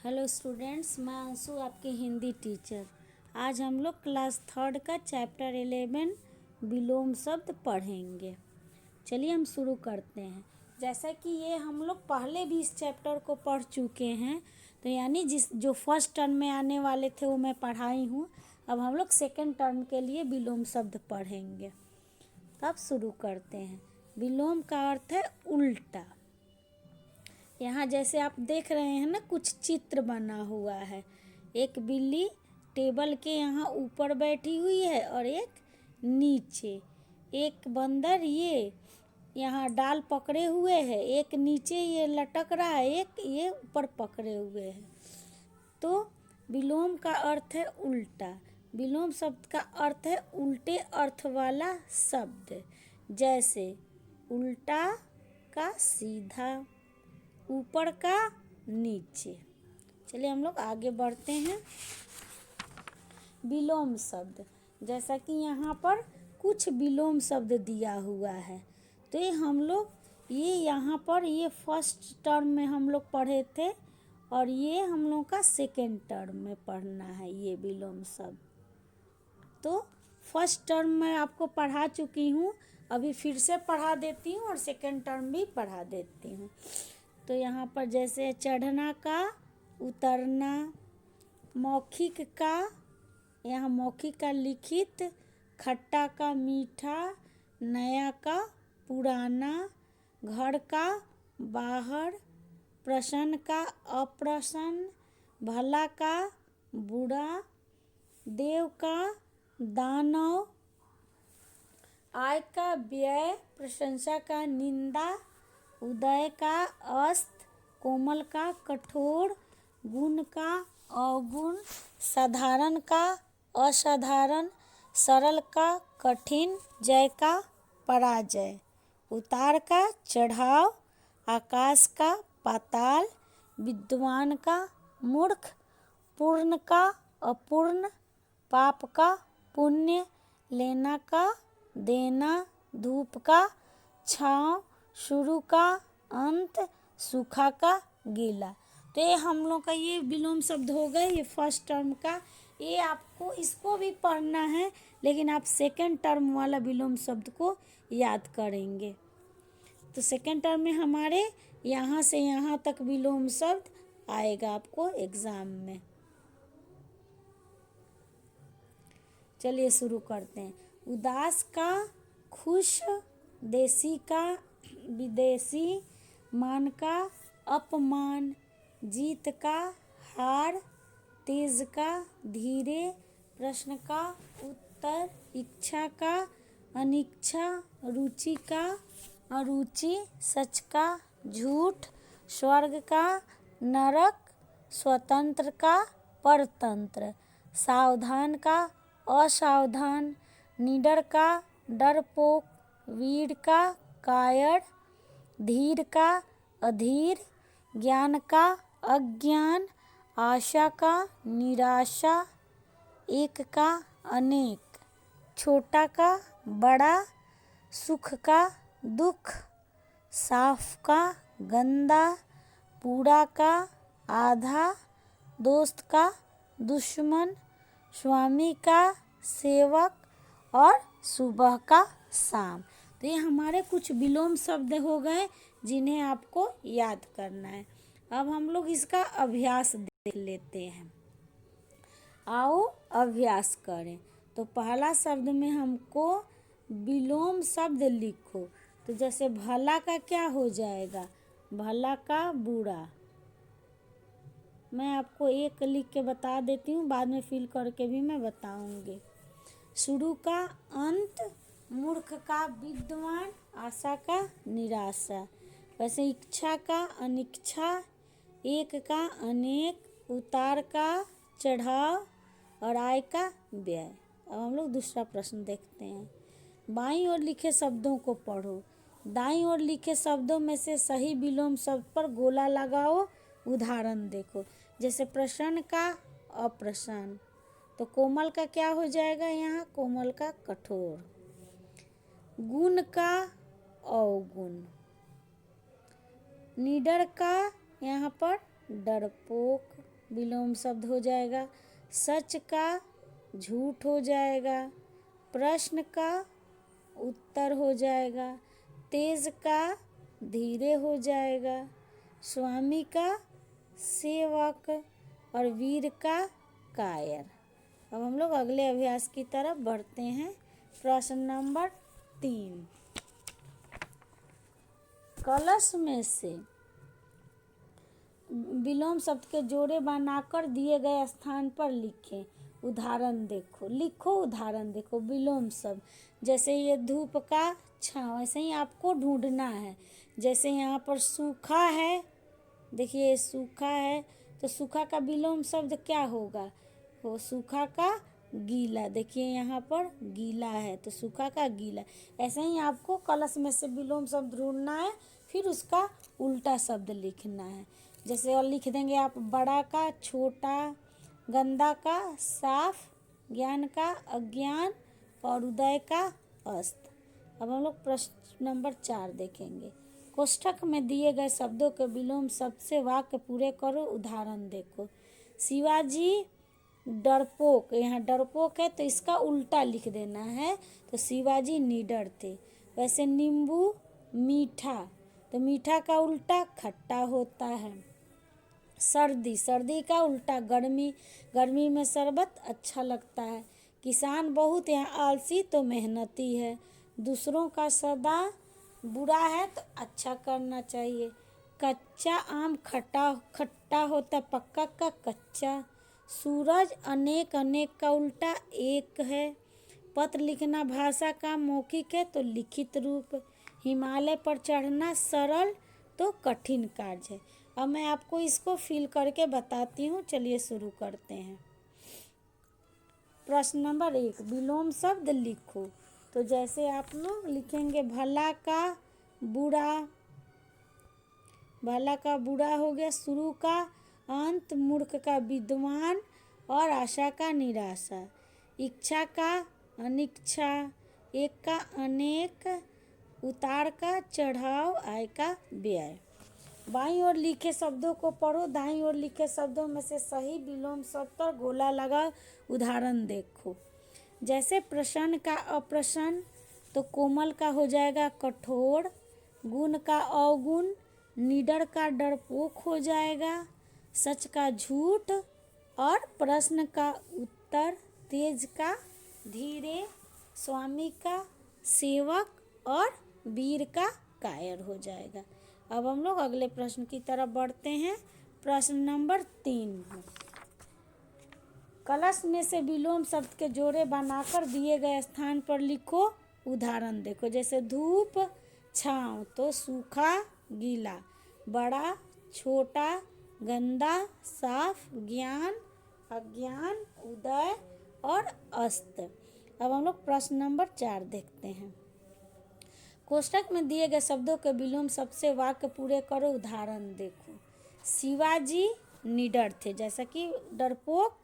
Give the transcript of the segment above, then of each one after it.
Hello students, मैं अंशु आपकी Hindi teacher. आज हम लोग क्लास 3 का चैप्टर 11 विलोम शब्द पढ़ेंगे। चलिए हम शुरू करते हैं। जैसा कि ये हम लोग पहले भी इस चैप्टर को पढ़ चुके हैं, तो यानी जो फर्स्ट टर्म में आने वाले थे वो मैं पढ़ाई हूँ। अब हम लोग सेकेंड टर्म के लिए विलोम शब्द पढ़ेंगे। तो अब शुरू करते हैं। विलोम का अर्थ है उल्टा। यहाँ जैसे आप देख रहे हैं ना, कुछ चित्र बना हुआ है। एक बिल्ली टेबल के यहाँ ऊपर बैठी हुई है और एक नीचे। एक बंदर ये यहाँ डाल पकड़े हुए है, एक नीचे ये लटक रहा है, एक ये ऊपर पकड़े हुए है। तो विलोम का अर्थ है उल्टा। विलोम शब्द का अर्थ है उल्टे अर्थ वाला शब्द, जैसे उल्टा का सीधा, ऊपर का नीचे। चलिए हम लोग आगे बढ़ते हैं। विलोम शब्द, जैसा कि यहाँ पर कुछ विलोम शब्द दिया हुआ है, तो ये हम लोग यहाँ पर फर्स्ट टर्म में हम लोग पढ़े थे और ये हम लोग का सेकेंड टर्म में पढ़ना है ये विलोम शब्द। तो फर्स्ट टर्म में आपको पढ़ा चुकी हूँ, अभी फिर से पढ़ा देती हूँ और सेकेंड टर्म भी पढ़ा देती हूँ। तो यहाँ पर जैसे चढ़ना का उतरना, मौखिक का, यहाँ मौखिक का लिखित, खट्टा का मीठा, नया का पुराना, घर का बाहर, प्रसन्न का अप्रसन्न, भला का बुरा, देव का दानव, आय का व्यय, प्रशंसा का निंदा, उदय का अस्त, कोमल का कठोर, गुण का अवगुण, साधारण का असाधारण, सरल का कठिन, जय का पराजय, उतार का चढ़ाव, आकाश का पाताल, विद्वान का मूर्ख, पूर्ण का अपूर्ण, पाप का पुण्य, लेना का देना, धूप का छाँव, शुरू का अंत, सूखा का गीला। तो ये हम लोग का ये विलोम शब्द हो गए, ये फर्स्ट टर्म का। ये आपको इसको भी पढ़ना है, लेकिन आप सेकेंड टर्म वाला विलोम शब्द को याद करेंगे। तो सेकेंड टर्म में हमारे यहाँ से यहाँ तक विलोम शब्द आएगा आपको एग्जाम में। चलिए शुरू करते हैं। उदास का खुश, देसी का विदेशी, मान का अपमान, जीत का हार, तेज का धीरे, प्रश्न का उत्तर, इच्छा का अनिच्छा, रुचि का अरुचि, सच का झूठ, स्वर्ग का नरक, स्वतंत्र का परतंत्र, सावधान का असावधान, निडर का डरपोक, वीर का कायर, धीर का अधीर, ज्ञान का अज्ञान, आशा का निराशा, एक का अनेक, छोटा का बड़ा, सुख का दुख, साफ का गंदा, पूरा का आधा, दोस्त का दुश्मन, स्वामी का सेवक और सुबह का शाम। तो ये हमारे कुछ विलोम शब्द हो गए जिन्हें आपको याद करना है। अब हम लोग इसका अभ्यास देख लेते हैं। आओ अभ्यास करें। तो पहला शब्द में हमको विलोम शब्द लिखो। तो जैसे भला का क्या हो जाएगा? भला का बुरा। मैं आपको एक लिख के बता देती हूँ, बाद में फिल करके भी मैं बताऊँगी। शुरू का अंत, मूर्ख का विद्वान, आशा का निराशा। वैसे इच्छा का अनिच्छा, एक का अनेक, उतार का चढ़ाव और आय का व्यय। अब हम लोग दूसरा प्रश्न देखते हैं। बाईं ओर लिखे शब्दों को पढ़ो। दाईं ओर लिखे शब्दों में से सही विलोम शब्द पर गोला लगाओ। उदाहरण देखो, जैसे प्रसन्न का अप्रसन्न, तो कोमल का क्या हो जाएगा? यहाँ कोमल का कठोर। गुण का अवगुण, निडर का यहाँ पर डरपोक, विलोम शब्द हो जाएगा। सच का झूठ हो जाएगा। प्रश्न का उत्तर हो जाएगा। तेज का धीरे हो जाएगा। स्वामी का सेवक और वीर का कायर। अब हम लोग अगले अभ्यास की तरफ बढ़ते हैं। प्रश्न नंबर 3, कलश में से विलोम शब्द के जोड़े बनाकर दिए गए स्थान पर लिखें। उदाहरण देखो, उदाहरण देखो। विलोम शब्द जैसे ये धूप का छाँव, ऐसे ही आपको ढूंढना है। जैसे यहाँ पर सूखा है, देखिए सूखा है, तो सूखा का विलोम शब्द क्या होगा? वो सूखा का गीला। देखिए यहाँ पर गीला है, तो सूखा का गीला। ऐसे ही आपको कलश में से विलोम शब्द ढूंढना है, फिर उसका उल्टा शब्द लिखना है। जैसे और लिख देंगे आप बड़ा का छोटा, गंदा का साफ, ज्ञान का अज्ञान और उदय का अस्त। अब हम लोग प्रश्न नंबर 4 देखेंगे। कोष्ठक में दिए गए शब्दों के विलोम शब्द से वाक्य पूरे करो। उदाहरण देखो, शिवाजी डरपोक, यहाँ डरपोक है तो इसका उल्टा लिख देना है, तो शिवाजी निडर थे। वैसे नींबू मीठा, तो मीठा का उल्टा खट्टा होता है। सर्दी, सर्दी का उल्टा गर्मी, गर्मी में शरबत अच्छा लगता है। किसान बहुत यहाँ आलसी तो मेहनती है। दूसरों का सदा बुरा है तो अच्छा करना चाहिए। कच्चा आम खट्टा खट्टा होता, पक्का का कच्चा। सूरज अनेक, अनेक का उल्टा एक है। पत्र लिखना भाषा का मौखिक है तो लिखित रूप। हिमालय पर चढ़ना सरल तो कठिन कार्य है। अब मैं आपको इसको फिल करके बताती हूँ। चलिए शुरू करते हैं। प्रश्न नंबर 1, विलोम शब्द लिखो। तो जैसे आप लोग लिखेंगे भला का बुरा, भला का बुरा हो गया। शुरू का अंत, मूर्ख का विद्वान और आशा का निराशा। इच्छा का अनिच्छा, एक का अनेक, उतार का चढ़ाव, आय का व्यय। बाईं ओर लिखे शब्दों को पढ़ो। दाईं ओर लिखे शब्दों में से सही विलोम शब्द पर गोला लगाओ। उदाहरण देखो, जैसे प्रसन्न का अप्रसन्न, तो कोमल का हो जाएगा कठोर। गुण का अवगुण, निडर का डरपोक हो जाएगा। सच का झूठ और प्रश्न का उत्तर। तेज का धीरे, स्वामी का सेवक और वीर का कायर हो जाएगा। अब हम लोग अगले प्रश्न की तरफ बढ़ते हैं। प्रश्न नंबर 3, कलश में से विलोम शब्द के जोड़े बनाकर दिए गए स्थान पर लिखो। उदाहरण देखो, जैसे धूप छाँव, तो सूखा गीला। बड़ा छोटा, गंदा साफ, ज्ञान अज्ञान, उदय और अस्त। अब हम लोग प्रश्न नंबर 4 देखते हैं। कोष्ठक में दिए गए शब्दों के विलोम शब्द से वाक्य पूरे करो। उदाहरण देखो, शिवाजी निडर थे, जैसा कि डरपोक,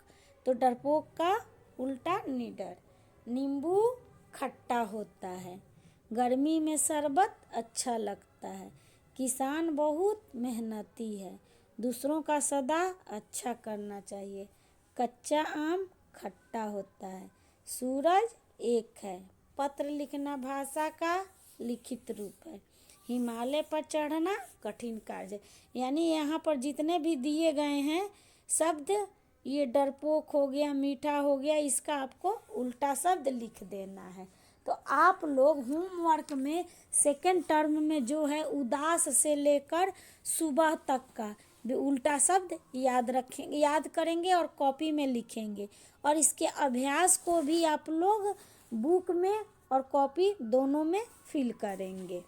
तो डरपोक का उल्टा निडर। नींबू खट्टा होता है। गर्मी में शरबत अच्छा लगता है। किसान बहुत मेहनती है। दूसरों का सदा अच्छा करना चाहिए। कच्चा आम खट्टा होता है। सूरज एक है। पत्र लिखना भाषा का लिखित रूप है। हिमालय पर चढ़ना कठिन कार्य। यानी यहाँ पर जितने भी दिए गए हैं शब्द, ये डरपोक हो गया, मीठा हो गया, इसका आपको उल्टा शब्द लिख देना है। तो आप लोग होमवर्क में सेकेंड टर्म में जो है उदास से लेकर सुबह तक का उल्टा शब्द याद रखेंगे, याद करेंगे और कॉपी में लिखेंगे। और इसके अभ्यास को भी आप लोग बुक में और कॉपी दोनों में फिल करेंगे।